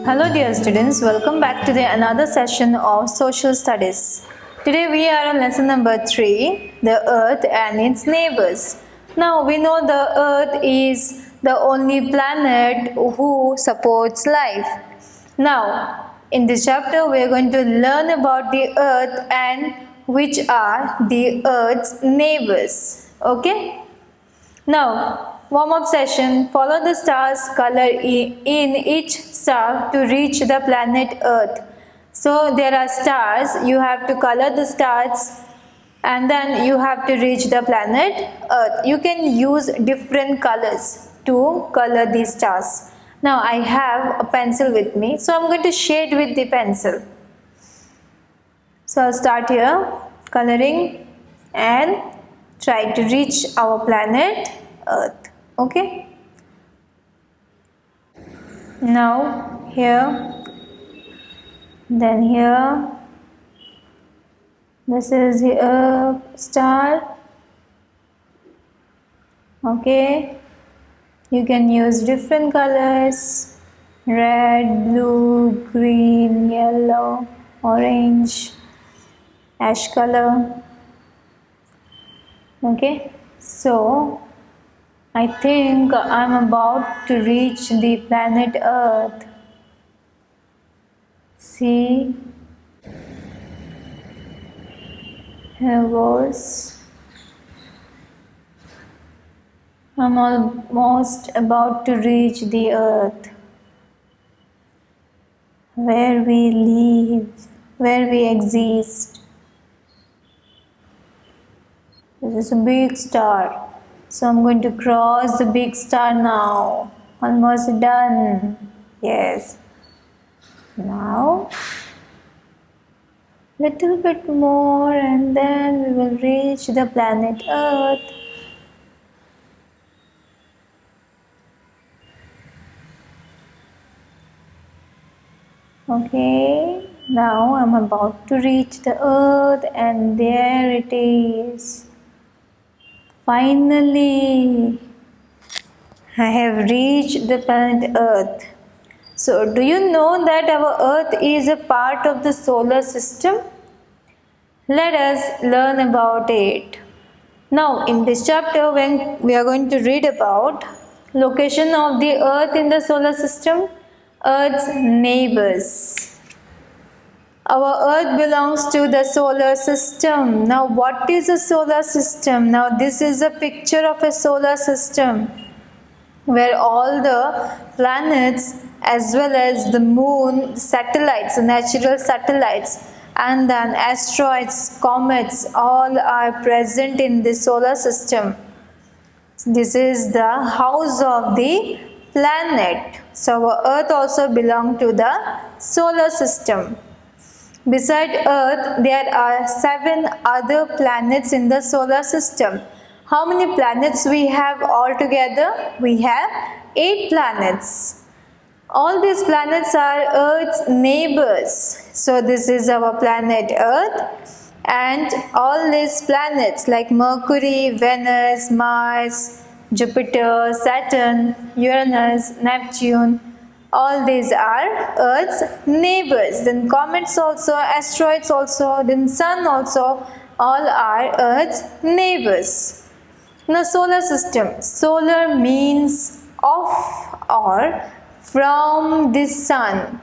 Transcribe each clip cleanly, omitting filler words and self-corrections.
Hello dear students, welcome back to another session of Social Studies. Today we are on lesson number 3, the Earth and its neighbors. Now we know the Earth is the only planet who supports life. Now in this chapter we are going to learn about the Earth and which are the Earth's neighbors. Okay? Now warm-up session. Follow the stars color in each star to reach the planet Earth. So there are stars, you have to color the stars and then you have to reach the planet Earth. You can use different colors to color these stars. Now I have a pencil with me, so I'm going to shade with the pencil. So I'll start here, coloring and try to reach our planet Earth. Okay, now here, then here, this is the star. Okay, you can use different colors: red, blue, green, yellow, orange, ash color. Okay, so I think I'm about to reach the planet Earth. See, here goes. I'm almost about to reach the Earth, where we live, where we exist. This is a big star. So I'm going to cross the big star now. Almost done. Yes. Now, little bit more and then we will reach the planet Earth. Okay. Now I'm about to reach the Earth and there it is. Finally, I have reached the planet Earth. So, do you know that our Earth is a part of the solar system? Let us learn about it. Now, in this chapter, when we are going to read about location of the Earth in the solar system, Earth's neighbors. Our Earth belongs to the solar system. Now, what is a solar system? Now, this is a picture of a solar system where all the planets as well as the moon, satellites, natural satellites, and then asteroids, comets, all are present in the solar system. This is the house of the planet. So, our Earth also belongs to the solar system. Beside Earth, there are 7 other planets in the solar system. How many planets we have altogether? We have 8 planets. All these planets are Earth's neighbors. So this is our planet Earth, and all these planets like Mercury, Venus, Mars, Jupiter, Saturn, Uranus, Neptune, all these are Earth's neighbors. Then comets also, asteroids also, then sun also, all are Earth's neighbors. Now solar system. Solar means of or from the sun.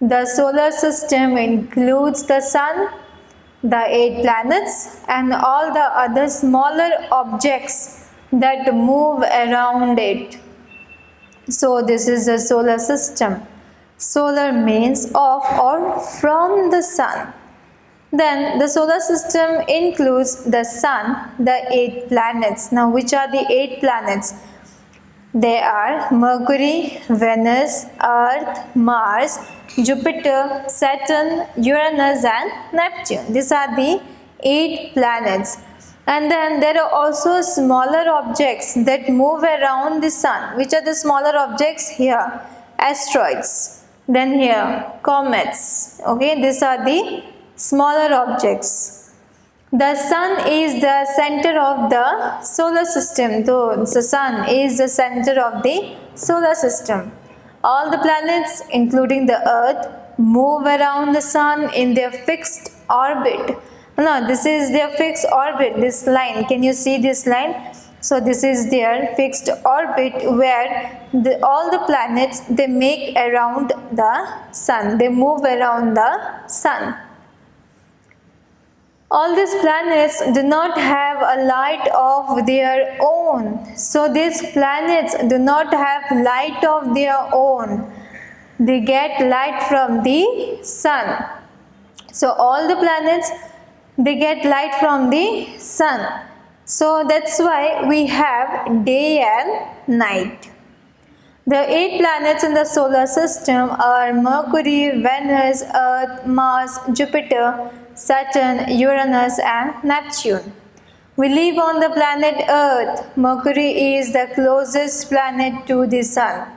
The solar system includes the sun, the 8 planets and all the other smaller objects that move around it. So this is the solar system. Solar means of or from the sun. Then the solar system includes the sun, the 8 planets. Now which are the 8 planets? They are Mercury, Venus, Earth, Mars, Jupiter, Saturn, Uranus and Neptune. These are the 8 planets. And then there are also smaller objects that move around the sun. Which are the smaller objects? Here, asteroids. Then here, comets. Okay, these are the smaller objects. The sun is the center of the solar system. So the sun is the center of the solar system. All the planets, including the Earth, move around the Sun in their fixed orbit. Now, this is their fixed orbit, this line. Can you see this line? So, this is their fixed orbit where all the planets, they make around the Sun. They move around the Sun. All these planets do not have a light of their own. So these planets do not have light of their own. They get light from the Sun. So all the planets, they get light from the Sun. So that's why we have day and night. The 8 planets in the solar system are Mercury, Venus, Earth, Mars, Jupiter, Saturn, Uranus and Neptune. We live on the planet Earth. Mercury is the closest planet to the Sun.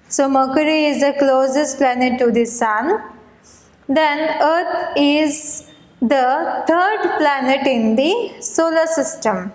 So Mercury is the closest planet to the Sun. Then Earth is the 3rd planet in the solar system.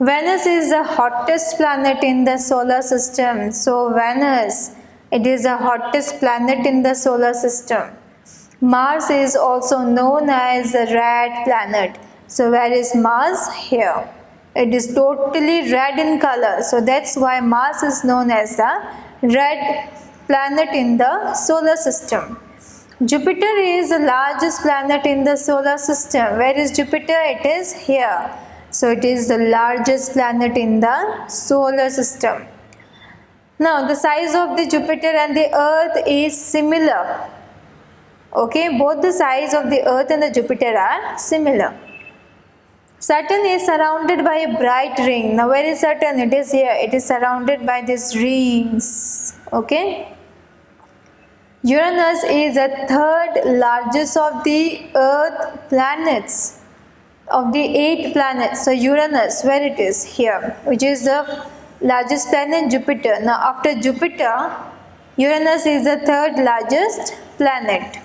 Venus is the hottest planet in the solar system. So Venus, it is the hottest planet in the solar system. Mars is also known as the red planet. So where is Mars? Here. It is totally red in color. So that's why Mars is known as the red planet in the solar system. Jupiter is the largest planet in the solar system. Where is Jupiter? It is here. So it is the largest planet in the solar system. Now the size of the Jupiter and the Earth is similar. Okay, both the size of the Earth and the Jupiter are similar. Saturn is surrounded by a bright ring. Now where is Saturn? It is here. It is surrounded by these rings. Okay. Uranus is the 3rd largest of the Earth planets. Of the 8 planets. So Uranus, where it is? Here. Which is the largest planet, Jupiter. Now after Jupiter, Uranus is the 3rd largest planet.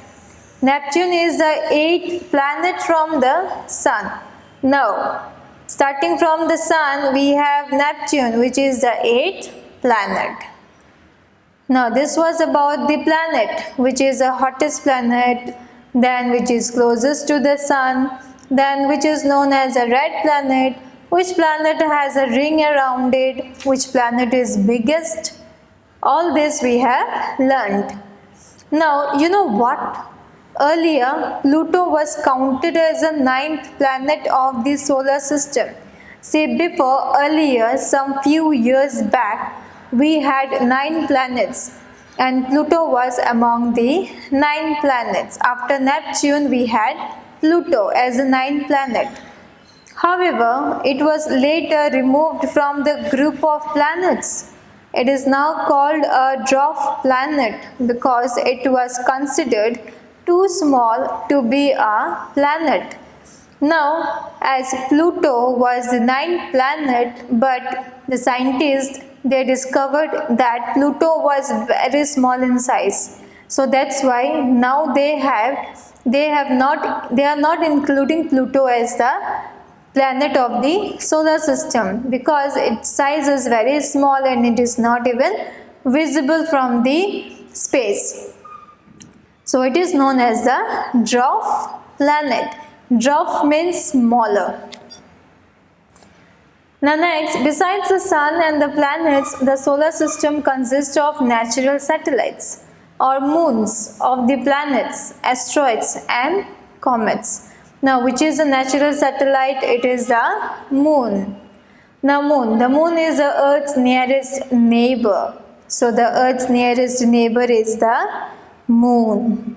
Neptune is the 8th planet from the Sun. Now, starting from the Sun, we have Neptune, which is the 8th planet. Now, this was about the planet, which is the hottest planet, then which is closest to the Sun, then which is known as a red planet, which planet has a ring around it, which planet is biggest. All this we have learned. Now, you know what? Earlier, Pluto was counted as the 9th planet of the solar system. See, before, earlier, some few years back, we had 9 planets and Pluto was among the 9 planets. After Neptune, we had Pluto as the 9th planet. However, it was later removed from the group of planets. It is now called a dwarf planet because it was considered too small to be a planet. Now, as Pluto was the 9th planet, but the scientists, they discovered that Pluto was very small in size. So that's why now they are not including Pluto as the planet of the solar system because its size is very small and it is not even visible from the space. So it is known as the dwarf planet. Dwarf means smaller. Now next, besides the Sun and the planets, the solar system consists of natural satellites or moons of the planets, asteroids and comets. Now which is a natural satellite? It is the moon. Now the moon is the Earth's nearest neighbor. So the Earth's nearest neighbor is the moon.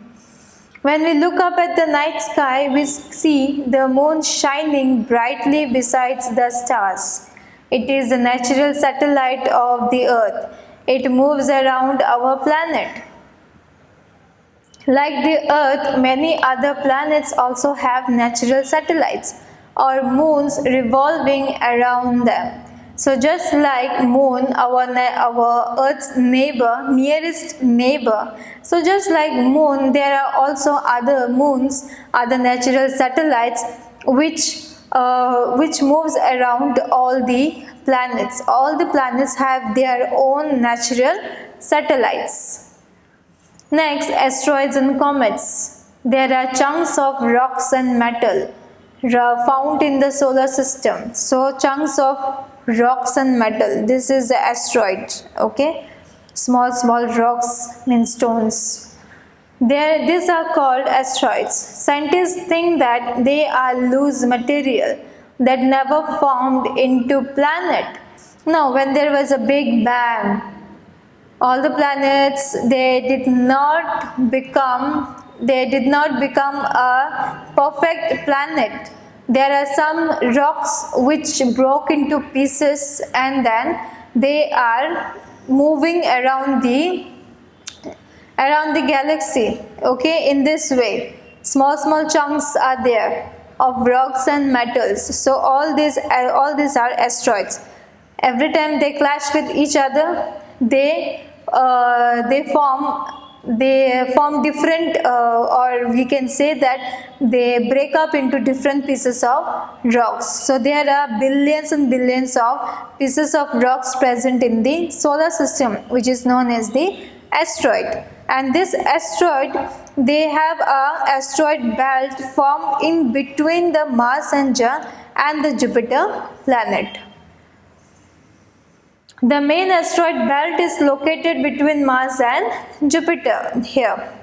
When we look up at the night sky, we see the moon shining brightly besides the stars. It is the natural satellite of the Earth. It moves around our planet. Like the Earth, many other planets also have natural satellites or moons revolving around them. So just like moon, our Earth's neighbor, nearest neighbor. So just like moon, there are also other moons, other natural satellites which moves around all the planets. All the planets have their own natural satellites. Next, asteroids and comets. There are chunks of rocks and metal found in the solar system. So chunks of rocks and metal, this is the asteroid. Okay, small rocks mean stones. These are called asteroids. Scientists think that they are loose material that never formed into planet. Now, when there was a big bang, all the planets they did not become a perfect planet. There are some rocks which broke into pieces and then they are moving around the galaxy. Okay, in this way small chunks are there of rocks and metals. So all these are asteroids. Every time they clash with each other, they form different, or we can say that they break up into different pieces of rocks. So there are billions and billions of pieces of rocks present in the solar system, which is known as the asteroid. And this asteroid, they have a asteroid belt formed in between the Mars and the Jupiter planet. The main asteroid belt is located between Mars and Jupiter here.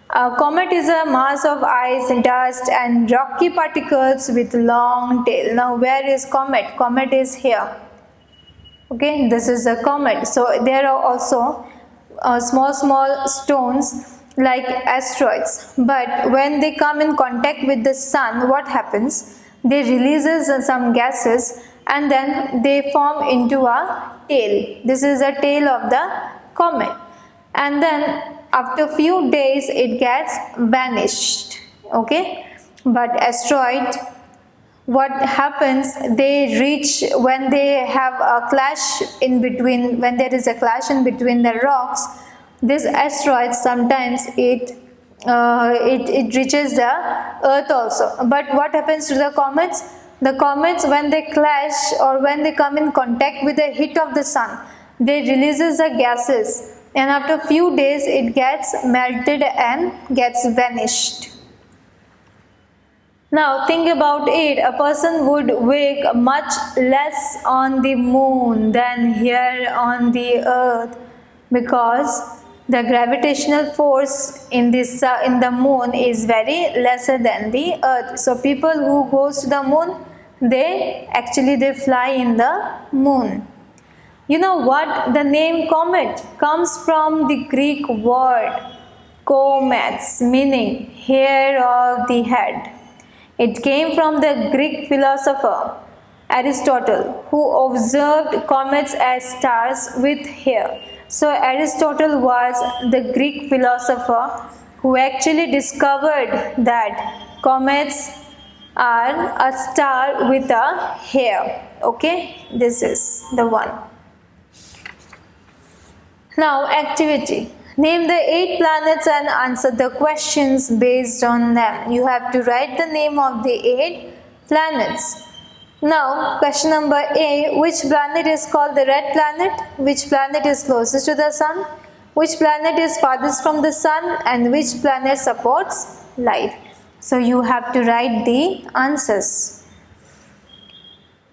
A comet is a mass of ice, dust and rocky particles with long tail. Now where is comet? Comet is here. Okay, this is a comet. So there are also small stones like asteroids. But when they come in contact with the sun, what happens? They releases some gases and then they form into a tail. This is a tail of the comet, and then after few days it gets vanished. Okay, but asteroid, what happens, they reach when they have a clash in between, when there is a clash in between the rocks, this asteroid sometimes it reaches the earth also. But what happens to the comets? The comets, when they clash or when they come in contact with the heat of the sun, they releases the gases, and after few days it gets melted and gets vanished. Now think about it, a person would wake much less on the moon than here on the earth, because the gravitational force in the moon is very lesser than the earth. So people who goes to the moon, they fly in the moon. You know what? The name comet comes from the Greek word komets, meaning hair of the head. It came from the Greek philosopher Aristotle, who observed comets as stars with hair. So Aristotle was the Greek philosopher who actually discovered that comets are a star with a hair. Okay, this is the one. Now activity. Name the 8 planets and answer the questions based on them. You have to write the name of the 8 planets. Now, question number A, which planet is called the red planet? Which planet is closest to the sun? Which planet is farthest from the sun? And which planet supports life? So you have to write the answers.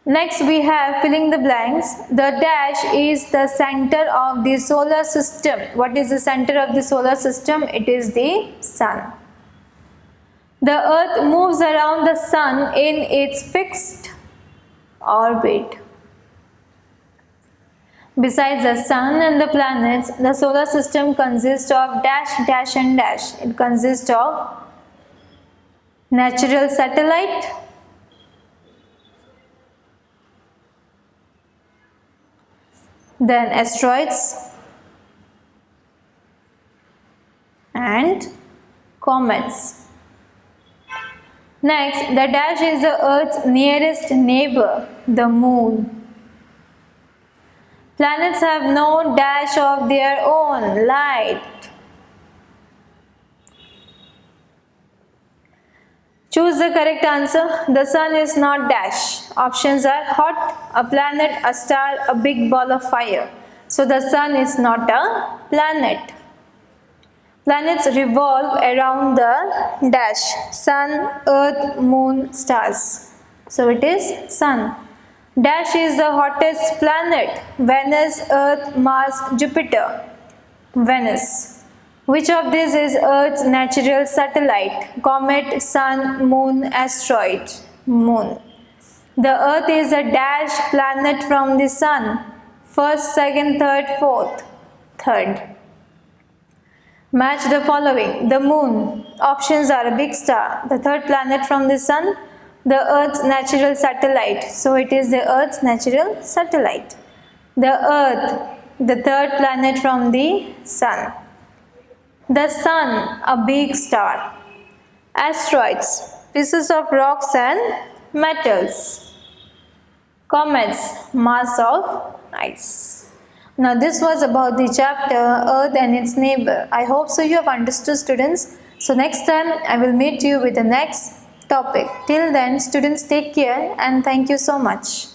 Next we have filling the blanks. The dash is the center of the solar system. What is the center of the solar system? It is the sun. The earth moves around the sun in its fixed orbit. Besides the sun and the planets, the solar system consists of dash, dash and dash. It consists of natural satellite, then asteroids and comets. Next, the dash is the Earth's nearest neighbor, the Moon. Planets have no dash of their own, light. Choose the correct answer. The sun is not dash. Options are hot, a planet, a star, a big ball of fire. So the sun is not a planet. Planets revolve around the dash sun, earth, moon, stars. So it is sun. Dash is the hottest planet. Venus, Earth, Mars, Jupiter. Venus. Which of these is Earth's natural satellite? Comet, sun, moon, asteroid. Moon. The Earth is a dash planet from the sun. First, second, third, fourth. Third. Match the following. The moon. Options are a big star. The third planet from the sun. The Earth's natural satellite. So it is the Earth's natural satellite. The Earth. The third planet from the sun. The sun. A big star. Asteroids. Pieces of rocks and metals. Comets. Mass of ice. Now this was about the chapter Earth and its neighbor. I hope so you have understood, students. So next time I will meet you with the next topic. Till then, students, take care and thank you so much.